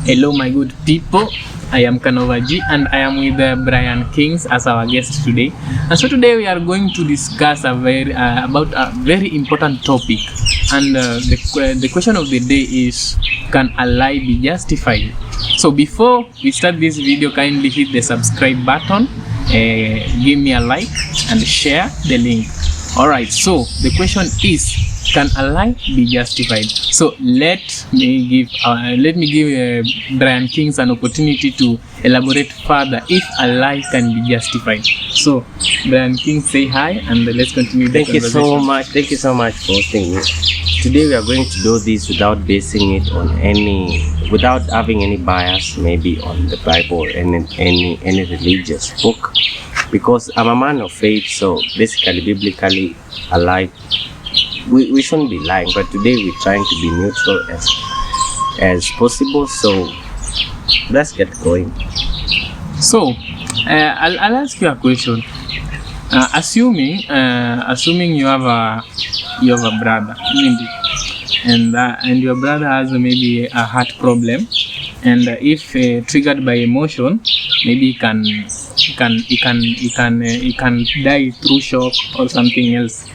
Hello, my good people. I am Canova G and I am with Brian Kings as our guest today. And so today we are going to discuss about a very important topic. And the question of the day is, can a lie be justified? So before we start this video, kindly hit the subscribe button, give me a like and share the link. Alright, so the question is, can a lie be justified? So let me give Brian Kings an opportunity to elaborate further if a lie can be justified. So Brian Kings, say hi and let's continue the conversation. Thank you so much for hosting me. Today we are going to do this without basing it on without having any bias, maybe on the Bible or any religious book, because I'm a man of faith. So basically, biblically, a lie, we shouldn't be lying, but today we're trying to be neutral as possible. So let's get going. So I'll ask you a question. Assuming you have a brother, isn't it? And your brother has maybe a heart problem, and if triggered by emotion, maybe he can die through shock or something else,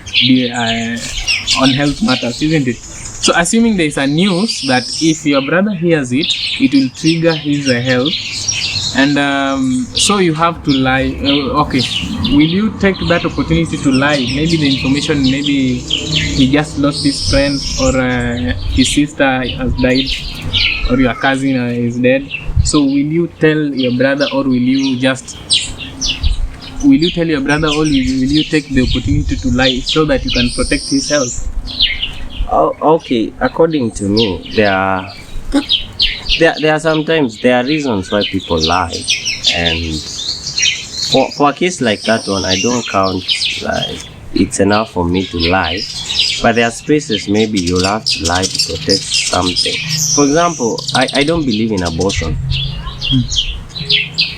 on health matters, isn't it? So assuming there is a news that if your brother hears it, it will trigger his health, and so you have to lie. Okay, will you take that opportunity to lie? Maybe the information, maybe he just lost his friend, or his sister has died, or your cousin is dead. So will you tell your brother, or will you tell your brother, or will you take the opportunity to lie so that you can protect his health? Oh, okay. According to me, there are sometimes there are reasons why people lie, and for a case like that one, I don't count like it's enough for me to lie. But there are spaces maybe you'll have to lie to protect something. For example, I don't believe in abortion.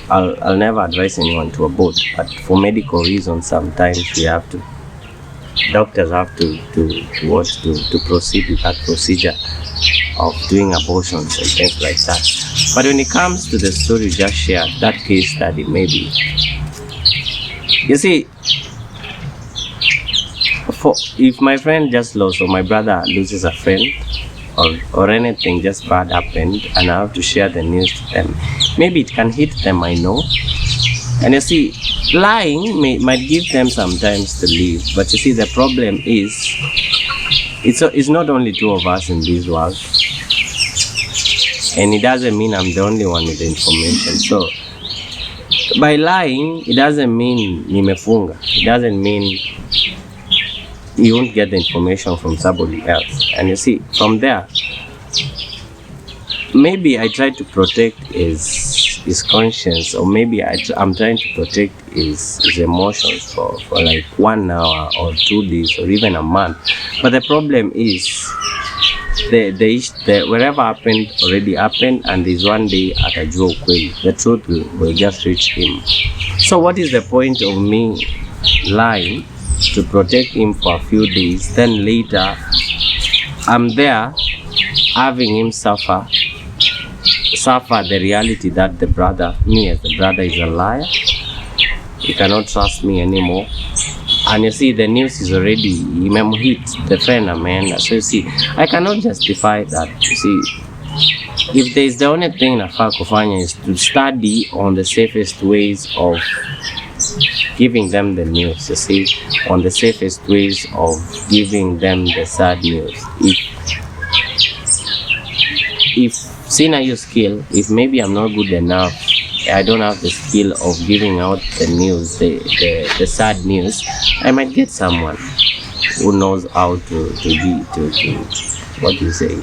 I'll never advise anyone to abort, but for medical reasons, sometimes doctors have to proceed with that procedure of doing abortions and things like that. But when it comes to the story you just shared, that case study, maybe, you see, if my friend just lost, or my brother loses a friend, or anything just bad happened, and I have to share the news to them, maybe it can hit them, I know. And you see, lying might give them sometimes to live, but you see, the problem is it's not only two of us in this world, and it doesn't mean I'm the only one with the information. So by lying, it doesn't mean nimefunga, it doesn't mean you won't get the information from somebody else. And you see, from there, maybe I try to protect his conscience, or maybe I'm trying to protect his emotions for like 1 hour or 2 days or even a month. But the problem is, the whatever happened already happened, and there's one day atajua ukweli, the truth will just reach him. So what is the point of me lying to protect him for a few days, then later I'm there having him suffer the reality that me as the brother is a liar, he cannot trust me anymore. And you see, the news is already hit the friend, man. So you see, I cannot justify that. You see, if there is the only thing nafaa kufanya is to study on the safest ways of giving them the news, you see, on the safest ways of giving them the sad news. If sina your skill, if maybe I'm not good enough, I don't have the skill of giving out the news, the sad news, I might get someone who knows how to what do you say?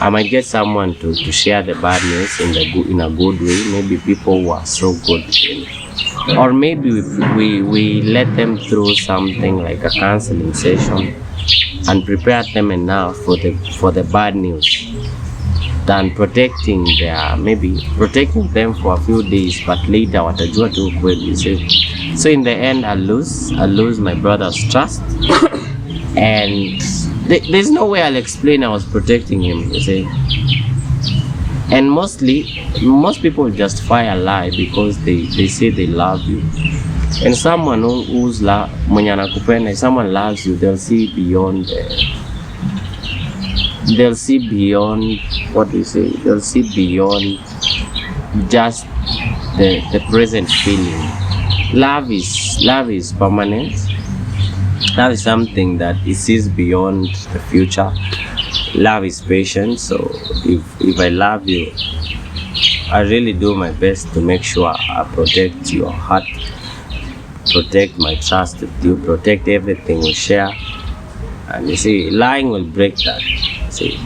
I might get someone to share the bad news in a good way. Maybe people who are so good, or maybe we let them through something like a counseling session and prepare them enough for the bad news, than protecting them for a few days, but later watajua tu kweli. So in the end, I'll lose my brother's trust, and there's no way I'll explain I was protecting him, you see. And most people justify a lie because they say they love you. And someone who's mwenye anakupenda, if someone loves you, they'll see beyond what we say. They'll see beyond just the present feeling. Love is permanent. Love is something that it sees beyond the future. Love is patient. So if I love you, I really do my best to make sure I protect your heart, protect my trust with you, protect everything we share. And you see, lying will break that. See,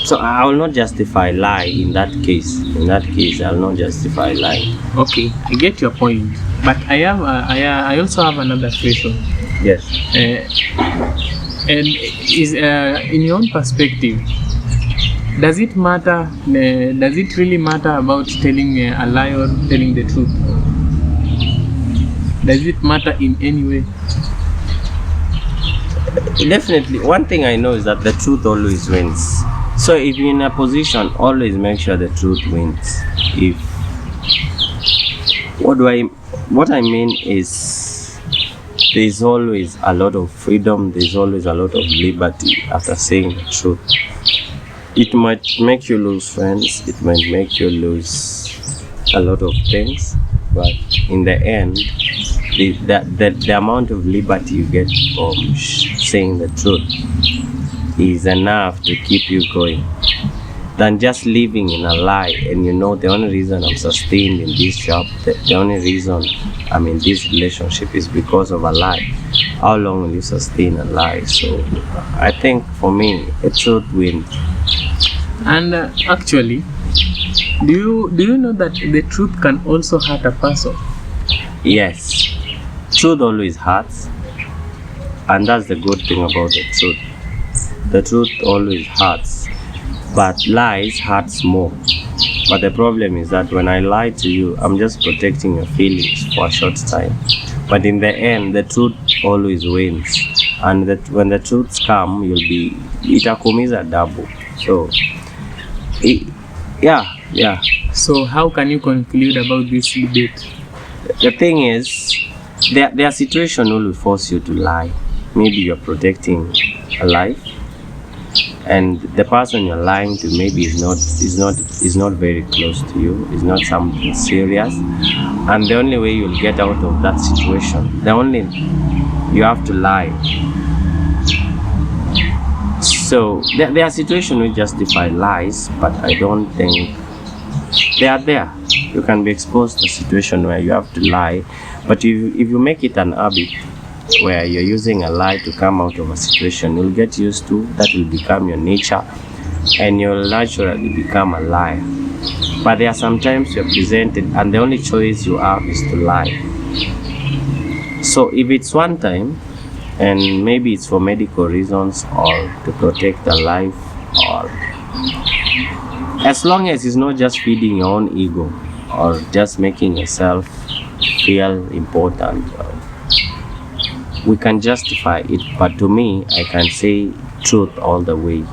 so I will not justify lie in that case. In that case, I will not justify lying. Okay, I get your point. But I also have another question. Yes. And is in your own perspective, does it matter? Does it really matter about telling a lie or telling the truth? Does it matter in any way? Definitely. One thing I know is that the truth always wins. So if you're in a position, always make sure the truth wins. What I mean is, there's always a lot of freedom, there's always a lot of liberty after saying the truth. It might make you lose friends, it might make you lose a lot of things, but in the end, the amount of liberty you get from saying the truth is enough to keep you going, than just living in a lie. And you know, the only reason I'm sustained in this job, the only reason I'm in this relationship is because of a lie. How long will you sustain a lie? So I think for me, the truth wins. And actually, do you know that the truth can also hurt a person? Yes, truth always hurts, and that's the good thing about the truth. The truth always hurts, but lies hurts more. But the problem is that when I lie to you, I'm just protecting your feelings for a short time. But in the end, the truth always wins, and that when the truths come, itakuumiza double. So, yeah. So how can you conclude about this debate? The thing is, there are situations that will force you to lie. Maybe you're protecting a life, and the person you're lying to maybe is not very close to you, is not something serious, and the only way you'll get out of that situation, you have to lie. So there are situations which justify lies, but I don't think they are there. You can be exposed to a situation where you have to lie, but if you make it an habit where you're using a lie to come out of a situation, you'll get used to that, will become your nature, and you'll naturally become a liar. But there are sometimes you're presented and the only choice you have is to lie. So if it's one time, and maybe it's for medical reasons or to protect a life, or as long as it's not just feeding your own ego or just making yourself feel important, we can justify it. But to me, I can say truth all the way.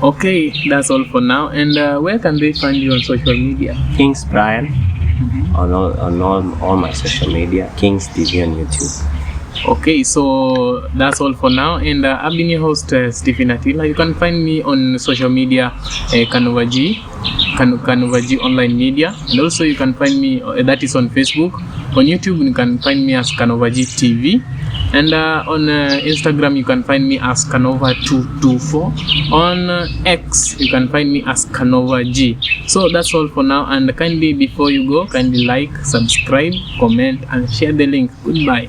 Okay, that's all for now. And where can they find you on social media? Kings Brian on all my social media, Kings TV on YouTube. Okay, so that's all for now, and I've been your host, Stephen Attila. You can find me on social media, Canova G Online Media, and also you can find me, that is on Facebook. On YouTube, you can find me as Canova G TV, and on Instagram, you can find me as Canova224. On X, you can find me as Canova G. So that's all for now, and kindly, before you go, kindly like, subscribe, comment, and share the link. Goodbye.